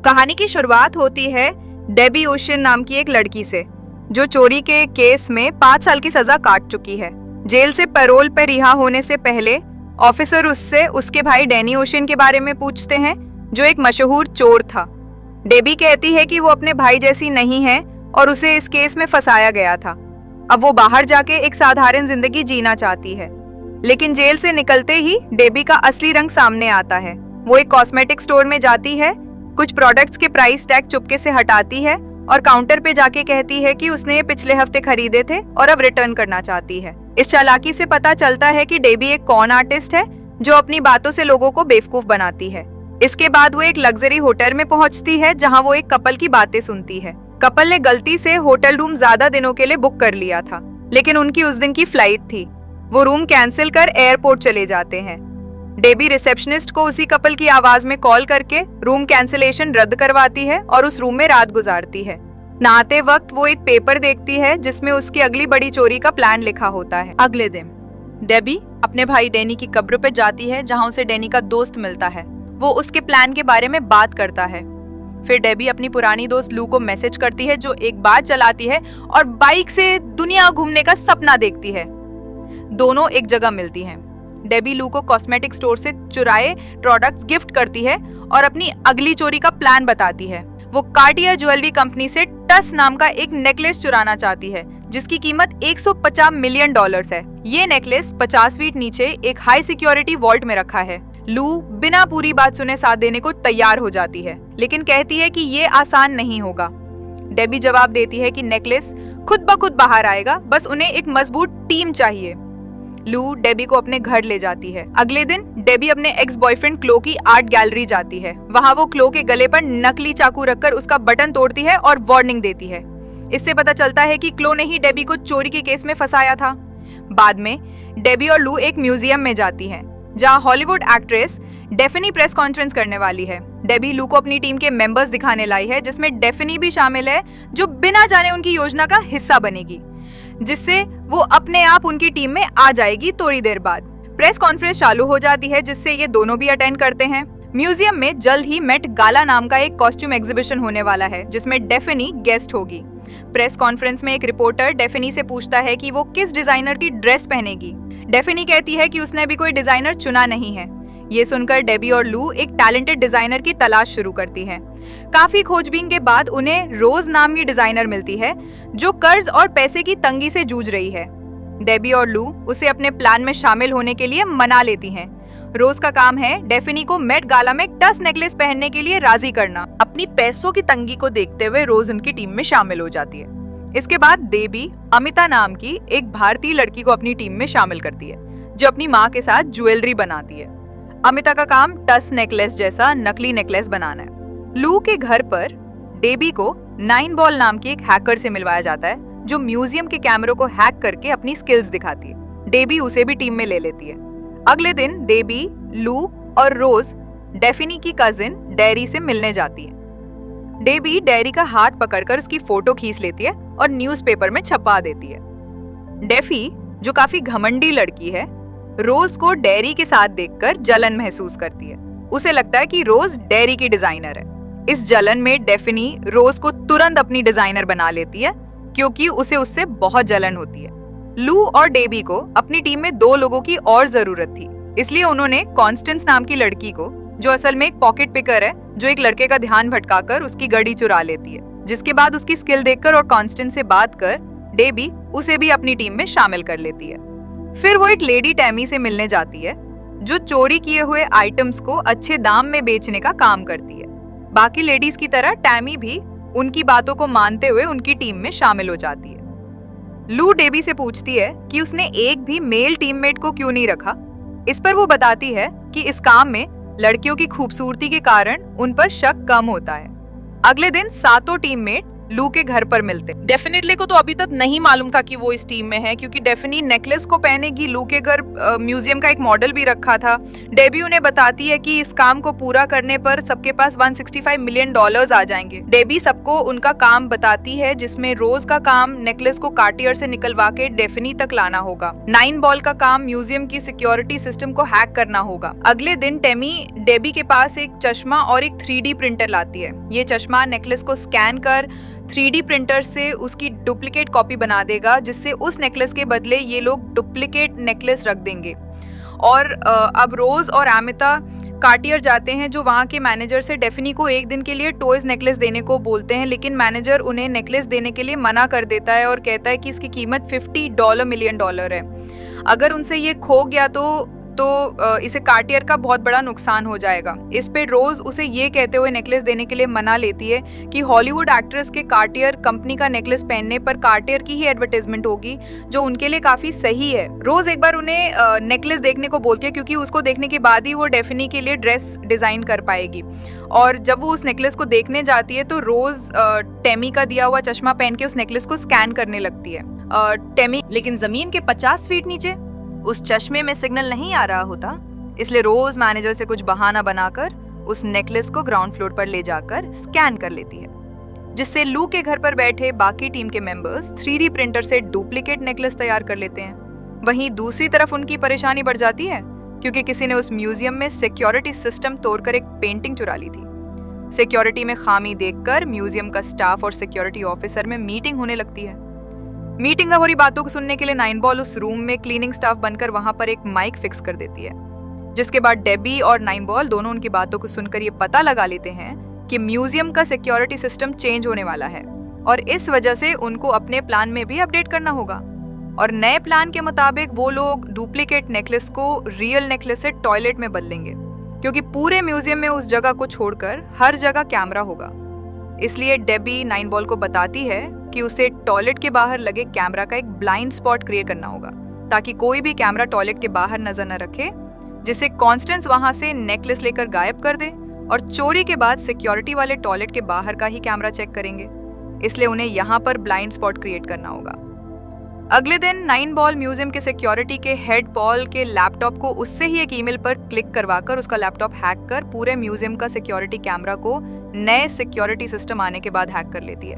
कहानी की शुरुआत होती है डेबी ओशन नाम की एक लड़की से, जो चोरी के केस में 5 साल की सजा काट चुकी है। जेल से पैरोल पर रिहा होने से पहले ऑफिसर उससे उसके भाई डैनी ओशन के बारे में पूछते हैं, जो एक मशहूर चोर था। डेबी कहती है कि वो अपने भाई जैसी नहीं है और उसे इस केस में फंसाया गया था। अब वो बाहर जाके एक साधारण जिंदगी जीना चाहती है, लेकिन जेल से निकलते ही डेबी का असली रंग सामने आता है। वो एक कॉस्मेटिक स्टोर में जाती है, कुछ प्रोडक्ट्स के प्राइस टैग चुपके से हटाती है और काउंटर पे जाके कहती है कि उसने ये पिछले हफ्ते खरीदे थे और अब रिटर्न करना चाहती है। इस चालाकी से पता चलता है कि डेबी एक कॉन आर्टिस्ट है, जो अपनी बातों से लोगों को बेवकूफ बनाती है। इसके बाद वो एक लग्जरी होटल में पहुंचती है, जहां वो एक कपल की बातें सुनती है। कपल ने गलती से होटल रूम ज्यादा दिनों के लिए बुक कर लिया था, लेकिन उनकी उस दिन की फ्लाइट थी। वो रूम कैंसिल कर एयरपोर्ट चले जाते हैं। डेबी रिसेप्शनिस्ट को उसी कपल की आवाज में कॉल करके रूम कैंसिलेशन रद्द करवाती है और उस रूम में रात गुजारती है। नहाते वक्त वो एक पेपर देखती है जिसमें उसकी अगली बड़ी चोरी का प्लान लिखा होता है। अगले दिन डेबी अपने भाई डैनी की कब्र पर जाती है, जहां उसे डैनी का दोस्त मिलता है। वो उसके प्लान के बारे में बात करता है। फिर डेबी अपनी पुरानी दोस्त लू को मैसेज करती है, जो एक बार चलाती है और बाइक से दुनिया घूमने का सपना देखती है। दोनों एक जगह मिलती हैं। डेबी लू को कॉस्मेटिक स्टोर से चुराए प्रोडक्ट्स गिफ्ट करती है और अपनी अगली चोरी का प्लान बताती है। वो कार्टियर ज्वेलरी कंपनी से टस नाम का एक नेकलेस चुराना चाहती है, जिसकी कीमत $150 मिलियन है। ये नेकलेस 50 फीट नीचे एक हाई सिक्योरिटी वॉल्ट में रखा है। लू बिना पूरी बात सुने साथ देने को तैयार हो जाती है, लेकिन कहती है कि ये आसान नहीं होगा। डेबी जवाब देती है कि नेकलेस खुद ब खुद बाहर आएगा, बस उन्हें एक मजबूत टीम चाहिए। लू डेबी को अपने घर ले जाती है। अगले दिन डेबी अपने एक्स बॉयफ्रेंड क्लो की आर्ट गैलरी जाती है। वहां वो क्लो के गले पर नकली चाकू रखकर उसका बटन तोड़ती है और वार्निंग देती है। इससे पता चलता है कि क्लो ने ही डेबी को चोरी के केस में फंसाया था। बाद में डेबी और लू एक म्यूजियम में जाती हैं, जहां Hollywood actress Daphne press conference करने वाली है। डेबी लू को अपनी टीम के मेंबर्स दिखाने लाई है, जिसमें डेफनी भी शामिल है, जो बिना जाने उनकी योजना का हिस्सा बनेगी, जिससे वो अपने आप उनकी टीम में आ जाएगी। थोड़ी देर बाद प्रेस कॉन्फ्रेंस चालू हो जाती है, जिससे ये दोनों भी अटेंड करते हैं। म्यूजियम में जल्द ही मेट गाला नाम का एक कॉस्ट्यूम एग्जीबिशन होने वाला है, जिसमें डेफनी गेस्ट होगी। प्रेस कॉन्फ्रेंस में एक रिपोर्टर डेफनी से पूछता है कि वो किस डिजाइनर की ड्रेस पहनेगी। डेफनी कहती है कि उसने अभी कोई डिजाइनर चुना नहीं है। ये सुनकर डेबी और लू एक टैलेंटेड डिजाइनर की तलाश शुरू करती हैं। काफी खोजबीन के बाद उन्हें रोज नाम की डिजाइनर मिलती है, जो कर्ज और पैसे की तंगी से जूझ रही है। डेबी और लू उसे अपने प्लान में शामिल होने के लिए मना लेती हैं। रोज का काम है डेफनी को मेट गाला में टस नेकलेस पहनने के लिए राजी करना। अपनी पैसों की तंगी को देखते हुए रोज उनकी टीम में शामिल हो जाती है। इसके बाद डेबी अमिता नाम की एक भारतीय लड़की को अपनी टीम में शामिल करती है, जो अपनी माँ के साथ ज्वेलरी बनाती है। अमिता का काम टस नेकलेस जैसा नकली नेकलेस बनाना है। लू के घर पर डेबी को 9 बॉल नाम की एक हैकर से मिलवाया जाता है, जो म्यूजियम के कैमरों को हैक करके अपनी स्किल्स दिखाती है। डेबी उसे भी टीम में ले लेती है। अगले दिन डेबी, लू और रोज डेफनी की कजिन डेरी से मिलने जाती है। डेबी डेरी का हाथ पकड़कर उसकी फोटो खींच लेती है और न्यूज़पेपर में छपा देती है। डेफी, जो काफी घमंडी लड़की है, रोज को डेरी के साथ देखकर जलन महसूस करती है। उसे लगता है कि रोज डेरी की डिजाइनर है। इस जलन में डेफनी रोज को तुरंत अपनी डिजाइनर बना लेती है, क्योंकि उसे उससे बहुत जलन होती है। लू और डेबी को अपनी टीम में 2 लोगों की और जरूरत थी, इसलिए उन्होंने कॉन्स्टेंस नाम की लड़की को, जो असल में एक पॉकेट पिकर है, जो एक लड़के का ध्यान भटकाकर उसकी गाड़ी चुरा लेती है। जिसके बाद उसकी स्किल देखकर और कॉन्स्टेंस से बात कर डेबी उसे भी अपनी टीम में शामिल कर लेती है। फिर वो एक लेडी टैमी से मिलने जाती है, जो चोरी किए हुए आइटम्स को अच्छे दाम में बेचने का काम करती है। बाकी लेडीज की तरह टैमी भी उनकी बातों को मानते हुए उनकी टीम में शामिल हो जाती है। लू डेबी से पूछती है कि उसने एक भी मेल टीममेट को क्यों नहीं रखा। इस पर वो बताती है कि इस काम में लड़कियों की खूबसूरती के कारण उन पर शक कम होता है। अगले दिन सातों टीममेट लू के घर पर मिलते। डेफिनेटली को तो अभी तक नहीं मालूम था कि वो इस टीम में है, क्योंकि डेफिनी नेकलेस को पहनेगी। लू के घर म्यूजियम का एक मॉडल भी रखा था। डेबी उन्हें बताती है कि इस काम को पूरा करने पर सबके पास $165 मिलियन आ जाएंगे। डेबी सबको उनका काम बताती है, जिसमें रोज का काम नेकलेस को कार्टियर से निकलवा के डेफिनी तक लाना होगा। 9 बॉल का काम म्यूजियम की सिक्योरिटी सिस्टम को हैक करना होगा। अगले दिन टेमी डेबी के पास एक चश्मा और एक 3D प्रिंटर लाती है। ये चश्मा नेकलेस को स्कैन कर 3D प्रिंटर से उसकी डुप्लीकेट कॉपी बना देगा, जिससे उस नेकलेस के बदले ये लोग डुप्लीकेट नेकलेस रख देंगे। और अब रोज और अमिता कार्टियर जाते हैं, जो वहाँ के मैनेजर से डेफिनी को एक दिन के लिए टॉयज नेकलेस देने को बोलते हैं, लेकिन मैनेजर उन्हें नेकलेस देने के लिए मना कर देता है और कहता है कि इसकी कीमत $50 मिलियन है। अगर उनसे ये खो गया तो इसे कार्टियर का बहुत बड़ा नुकसान हो जाएगा। इस पे रोज उसे ये कहते हुए नेकलेस देने के लिए मना लेती है कि हॉलीवुड एक्ट्रेस के कार्टियर कंपनी का नेकलेस पहनने पर कार्टियर की ही एडवर्टाइजमेंट होगी, जो उनके लिए काफी सही है। रोज एक बार उन्हें नेकलेस देखने को बोलती है, क्योंकि उसको देखने के बाद ही वो डेफिनी के लिए ड्रेस डिजाइन कर पाएगी। और जब वो उस नेकलेस को देखने जाती है तो रोज टेमी का दिया हुआ चश्मा पहन के उस नेकलेस को स्कैन करने लगती है। टेमी लेकिन जमीन के 50 फीट नीचे उस चश्मे में सिग्नल नहीं आ रहा होता, इसलिए रोज मैनेजर से कुछ बहाना बनाकर उस नेकलेस को ग्राउंड फ्लोर पर ले जाकर स्कैन कर लेती है, जिससे लू के घर पर बैठे बाकी टीम के मेंबर्स 3D प्रिंटर से डुप्लीकेट नेकलेस तैयार कर लेते हैं। वहीं दूसरी तरफ उनकी परेशानी बढ़ जाती है, क्योंकि किसी ने उस म्यूजियम में सिक्योरिटी सिस्टम तोड़कर एक पेंटिंग चुरा ली थी। सिक्योरिटी में खामी देखकर म्यूजियम का स्टाफ और सिक्योरिटी ऑफिसर में मीटिंग होने लगती है। मीटिंग और बातों को सुनने के लिए 9 बॉल उस रूम में क्लीनिंग स्टाफ बनकर वहां पर एक माइक फिक्स कर देती है, जिसके बाद डेबी और 9 बॉल दोनों उनकी बातों को सुनकर ये पता लगा लेते हैं कि म्यूजियम का सिक्योरिटी सिस्टम चेंज होने वाला है और इस वजह से उनको अपने प्लान में भी अपडेट करना होगा। और नए प्लान के मुताबिक वो लोग डुप्लीकेट नेकलेस को रियल नेकलेस से टॉयलेट में बदलेंगे, क्योंकि पूरे म्यूजियम में उस जगह को छोड़कर हर जगह कैमरा होगा। इसलिए डेबी 9 बॉल को बताती है कि उसे टॉयलेट के बाहर लगे कैमरा का एक ब्लाइंड स्पॉट क्रिएट करना होगा, ताकि कोई भी कैमरा टॉयलेट के बाहर नजर न रखे, जिससे कॉन्स्टेंस वहां से नेकलेस लेकर गायब कर दे और चोरी के बाद सिक्योरिटी वाले टॉयलेट के बाहर का ही कैमरा चेक करेंगे। इसलिए उन्हें यहाँ पर ब्लाइंड स्पॉट क्रिएट करना होगा। अगले दिन 9 बॉल म्यूजियम के सिक्योरिटी के हेड पॉल के लैपटॉप को उससे ही एक ईमेल पर क्लिक करवाकर उसका लैपटॉप हैक कर पूरे म्यूजियम का सिक्योरिटी कैमरा को नए सिक्योरिटी सिस्टम आने के बाद हैक कर लेती है,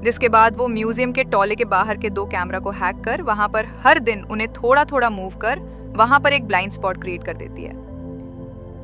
जिसके बाद वो म्यूजियम के टॉले के बाहर के 2 कैमरा को हैक कर वहां पर हर दिन उन्हें थोड़ा थोड़ा मूव कर वहां पर एक ब्लाइंड स्पॉट क्रिएट कर देती है।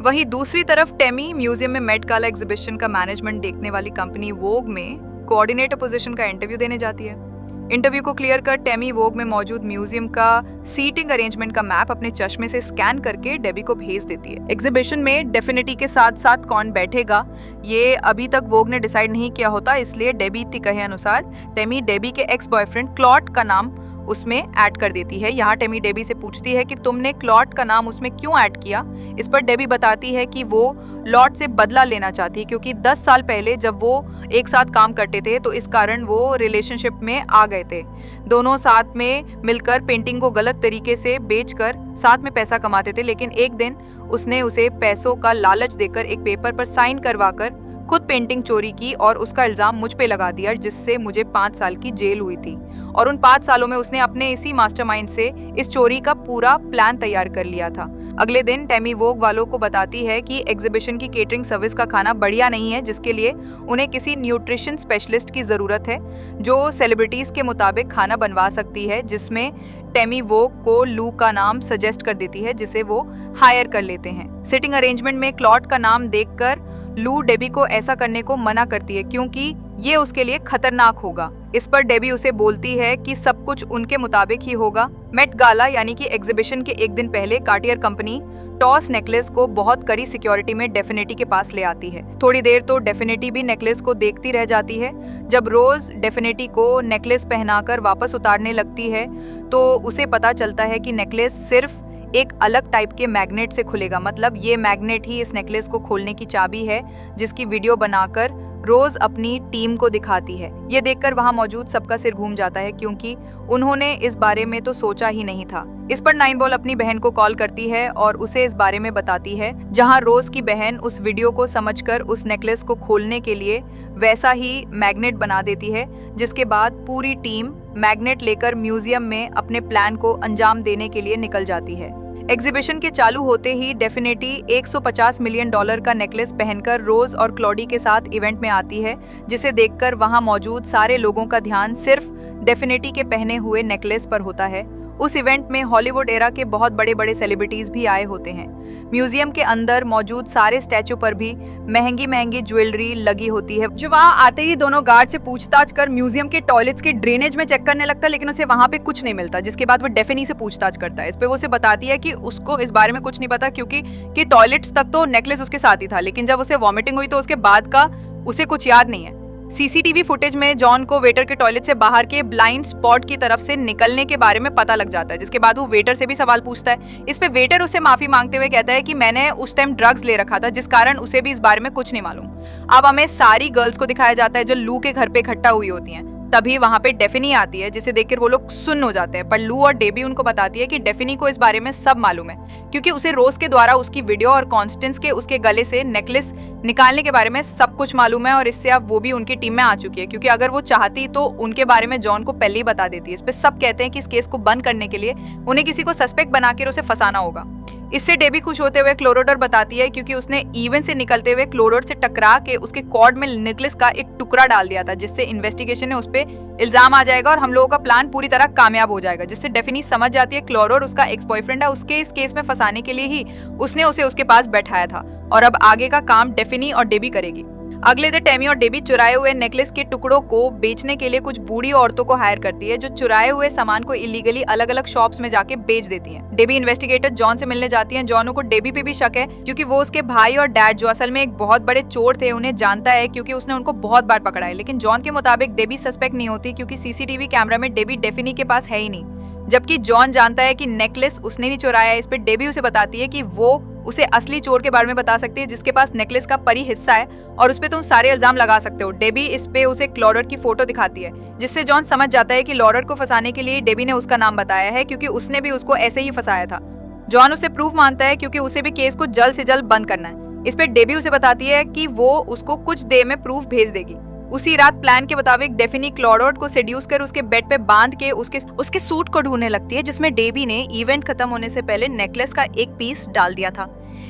वहीं दूसरी तरफ टेमी म्यूजियम में मेट गाला एग्जीबिशन का मैनेजमेंट देखने वाली कंपनी वोग में कोऑर्डिनेटर पोजीशन का इंटरव्यू देने जाती है। इंटरव्यू को क्लियर कर टेमी वोग में मौजूद म्यूजियम का सीटिंग अरेंजमेंट का मैप अपने चश्मे से स्कैन करके डेबी को भेज देती है। एग्जीबिशन में डेफिनिटी के साथ साथ कौन बैठेगा ये अभी तक वोग ने डिसाइड नहीं किया होता, इसलिए डेबी इतनी कहे अनुसार टेमी डेबी के एक्स बॉयफ्रेंड क्लॉट का नाम उसमें ऐड कर देती है। यहाँ टेमी डेबी से पूछती है कि तुमने क्लॉट का नाम उसमें क्यों ऐड किया। इस पर डेबी बताती है कि वो लॉट से बदला लेना चाहती है, क्योंकि 10 साल पहले जब वो एक साथ काम करते थे तो इस कारण वो रिलेशनशिप में आ गए थे। दोनों साथ में मिलकर पेंटिंग को गलत तरीके से बेचकर साथ में पैसा कमाते थे, लेकिन एक दिन उसने उसे पैसों का लालच देकर एक पेपर पर साइन करवाकर खुद पेंटिंग चोरी की और उसका इल्जाम मुझ पे लगा दिया, जिससे मुझे 5 साल की जेल हुई थी। और उन 5 सालों में उसने अपने इसी मास्टरमाइंड से इस चोरी का पूरा प्लान तैयार कर लिया था। अगले दिन टेमी वोग वालों को बताती है कि एग्जीबिशन की केटरिंग सर्विस का खाना बढ़िया नहीं है, जिसके लिए उन्हें किसी न्यूट्रिशन स्पेशलिस्ट की जरूरत है जो सेलिब्रिटीज के मुताबिक खाना बनवा सकती है, जिसमें टेमी वोग को लू का नाम सजेस्ट कर देती है, जिसे वो हायर कर लेते हैं। सिटिंग अरेंजमेंट में क्लॉट का नाम देखकर लू डेबी को ऐसा करने को मना करती है, क्योंकि ये उसके लिए खतरनाक होगा। इस पर डेबी उसे बोलती है कि सब कुछ उनके मुताबिक ही होगा। मेट गाला यानी कि एग्जीबिशन के एक दिन पहले कार्टियर कंपनी टॉस नेकलेस को बहुत कड़ी सिक्योरिटी में डेफिनिटी के पास ले आती है। थोड़ी देर तो डेफिनिटी भी नेकलेस को देखती रह जाती है। जब रोज डेफिनिटी को नेकलेस पहनाकर वापस उतारने लगती है तो उसे पता चलता है कि नेकलेस सिर्फ एक अलग टाइप के मैग्नेट से खुलेगा, मतलब ये मैग्नेट ही इस नेकलेस को खोलने की चाबी है, जिसकी वीडियो बनाकर रोज अपनी टीम को दिखाती है। ये देखकर वहां मौजूद सबका सिर घूम जाता है क्योंकि उन्होंने इस बारे में तो सोचा ही नहीं था। इस पर नाइन बॉल अपनी बहन को कॉल करती है और उसे इस बारे में बताती है, जहां रोज की बहन उस वीडियो को समझकर उस नेकलेस को खोलने के लिए वैसा ही मैग्नेट बना देती है, जिसके बाद पूरी टीम मैग्नेट लेकर म्यूजियम में अपने प्लान को अंजाम देने के लिए निकल जाती है। एग्जीबिशन के चालू होते ही डेफिनेटी $150 मिलियन का नेकलेस पहनकर रोज और क्लॉडी के साथ इवेंट में आती है, जिसे देखकर वहां मौजूद सारे लोगों का ध्यान सिर्फ डेफिनेटी के पहने हुए नेकलेस पर होता है। उस इवेंट में हॉलीवुड एरा के बहुत बड़े बड़े सेलिब्रिटीज भी आए होते हैं। म्यूजियम के अंदर मौजूद सारे स्टैचू पर भी महंगी महंगी ज्वेलरी लगी होती है। जो वहाँ आते ही दोनों गार्ड से पूछताछ कर म्यूजियम के टॉयलेट्स के ड्रेनेज में चेक करने लगता है, लेकिन उसे वहाँ पे कुछ नहीं मिलता, जिसके बाद वो डेफिनी से पूछताछ करता है। इस पे वो उसे बताती है कि उसको इस बारे में कुछ नहीं पता क्योंकि टॉयलेट्स तक तो नेकलेस उसके साथ ही था, लेकिन जब उसे वॉमिटिंग हुई तो उसके बाद का उसे कुछ याद नहीं है। सीसीटीवी फुटेज में जॉन को वेटर के टॉयलेट से बाहर के ब्लाइंड स्पॉट की तरफ से निकलने के बारे में पता लग जाता है, जिसके बाद वो वेटर से भी सवाल पूछता है। इस पे वेटर उसे माफी मांगते हुए कहता है कि मैंने उस टाइम ड्रग्स ले रखा था, जिस कारण उसे भी इस बारे में कुछ नहीं मालूम। अब हमें सारी गर्ल्स को दिखाया जाता है जो लू के घर पे इकट्ठा हुई होती हैं। तभी वहां पे डेफिनी आती है, जिसे देखकर वो लोग सुन्न हो जाते हैं, पर लू और डेबी उनको बताती है कि डेफिनी को इस बारे में सब मालूम है क्योंकि उसे रोज के द्वारा उसकी वीडियो और कॉन्स्टेंस के उसके गले से नेकलेस निकालने के बारे में सब कुछ मालूम है, और इससे अब वो भी उनकी टीम में आ चुकी है क्योंकि अगर वो चाहती तो उनके बारे में जॉन को पहले ही बता देती है। इस पे सब कहते हैं कि इस केस को बंद करने के लिए उन्हें किसी को सस्पेक्ट बनाकर उसे फंसाना होगा। इससे डेबी खुश होते हुए क्लोरोडोर बताती है क्योंकि उसने इवेंट से निकलते हुए क्लोरोड से टकरा के उसके कॉर्ड में नेकलेस का एक टुकड़ा डाल दिया था, जिससे इन्वेस्टिगेशन में उस पे इल्जाम आ जाएगा और हम लोगों का प्लान पूरी तरह कामयाब हो जाएगा। जिससे डेफिनी समझ जाती है क्लोरोड उसका एक्स बॉयफ्रेंड है, उसके इस केस में फंसाने के लिए ही उसने उसे उसके पास बैठाया था, और अब आगे का काम डेफिनी और डेबी करेगी। अगले दिन टेमी और डेबी चुराए हुए नेकलेस के टुकड़ों को बेचने के लिए कुछ बूढ़ी औरतों को हायर करती है, जो चुराए हुए सामान को इलीगली अलग अलग शॉप्स में जाके बेच देती हैं। डेबी इन्वेस्टिगेटर जॉन से मिलने जाती हैं। जॉन को डेबी पे भी शक है क्योंकि वो उसके भाई और डैड, जो असल में एक बहुत बड़े चोर थे, उन्हें जानता है क्योंकि उसने उनको बहुत बार पकड़ा है। लेकिन जॉन के मुताबिक डेबी सस्पेक्ट नहीं होती क्योंकि सीसीटीवी कैमरा में डेबी डेफिनी के पास है ही नहीं, जबकि जॉन जानता है कि नेकलेस उसने नहीं चुराया। इस पर डेबी उसे बताती है कि वो उसे असली चोर के बारे में बता सकती है जिसके पास नेकलेस का परी हिस्सा है, और उस पे तुम सारे इल्जाम लगा सकते हो। डेबी इस पे उसे क्लोरर की फोटो दिखाती है, जिससे जॉन समझ जाता है कि लॉरर को फंसाने के लिए डेबी ने उसका नाम बताया है क्योंकि उसने भी उसको ऐसे ही फंसाया था। जॉन उसे प्रूफ मानता है क्योंकि उसे भी केस को जल्द से जल्द बंद करना है। इस पे डेबी उसे बताती है कि वो उसको कुछ देर में प्रूफ भेज देगी। उसी रात प्लान के मुताबिक डेफिनी क्लोरोड को सेड्यूस कर उसके बेड पे बांध के उसके सूट को ढूंढने लगती है, जिसमें डेबी ने इवेंट खत्म होने से पहले नेकलेस का एक पीस डाल दिया था।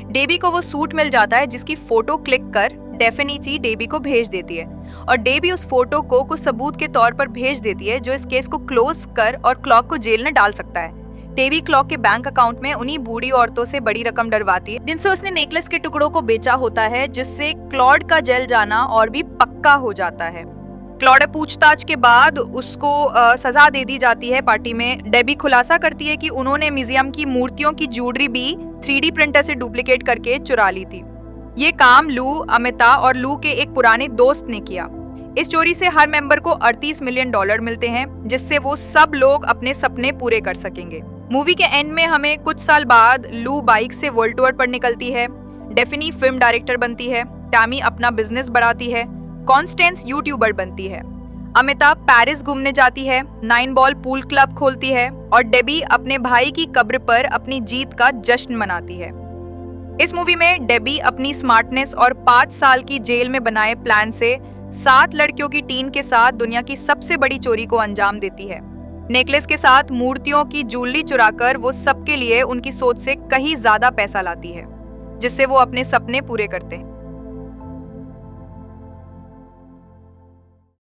डेबी को वो सूट मिल जाता है जिसकी फोटो क्लिक कर डेफिनी डेबी को भेज देती है, और डेबी उस फोटो को कुछ सबूत के तौर पर भेज देती है जो इस केस को क्लोज कर और क्लॉक को जेल में डाल सकता है। डेबी क्लॉक के बैंक अकाउंट में उन्हीं बूढ़ी औरतों से बड़ी रकम डलवाती है जिनसे उसने नेकलेस के टुकड़ों को बेचा होता है, जिससे क्लॉड का जेल जाना और भी पक्का हो जाता है। क्लॉड पूछताछ के बाद उसको सजा दे दी जाती है। पार्टी में डेबी खुलासा करती है कि उन्होंने म्यूजियम की मूर्तियों की ज्वेलरी भी 3D प्रिंटर से डुप्लीकेट करके चुरा ली थी। ये काम लू, अमिता और लू के एक पुराने दोस्त ने किया। इस चोरी से हर मेंबर को $38 मिलियन मिलते हैं, जिससे वो सब लोग अपने सपने पूरे कर सकेंगे। मूवी के एंड में हमें कुछ साल बाद लू बाइक से वर्ल्ड टूर पर निकलती है, डेफिनी फिल्म डायरेक्टर बनती है, टैमी अपना बिजनेस बढ़ाती है, कॉन्स्टेंस यूट्यूबर बनती है, अमिता पेरिस घूमने जाती है, नाइन बॉल पूल क्लब खोलती है, और डेबी अपने भाई की कब्र पर अपनी जीत का जश्न मनाती है। इस मूवी में डेबी अपनी स्मार्टनेस और 5 साल की जेल में बनाए प्लान से 7 लड़कियों की टीम के साथ दुनिया की सबसे बड़ी चोरी को अंजाम देती है। नेकलेस के साथ मूर्तियों की ज्वेलरी चुराकर वो सबके लिए उनकी सोच से कहीं ज्यादा पैसा लाती है, जिससे वो अपने सपने पूरे करते हैं।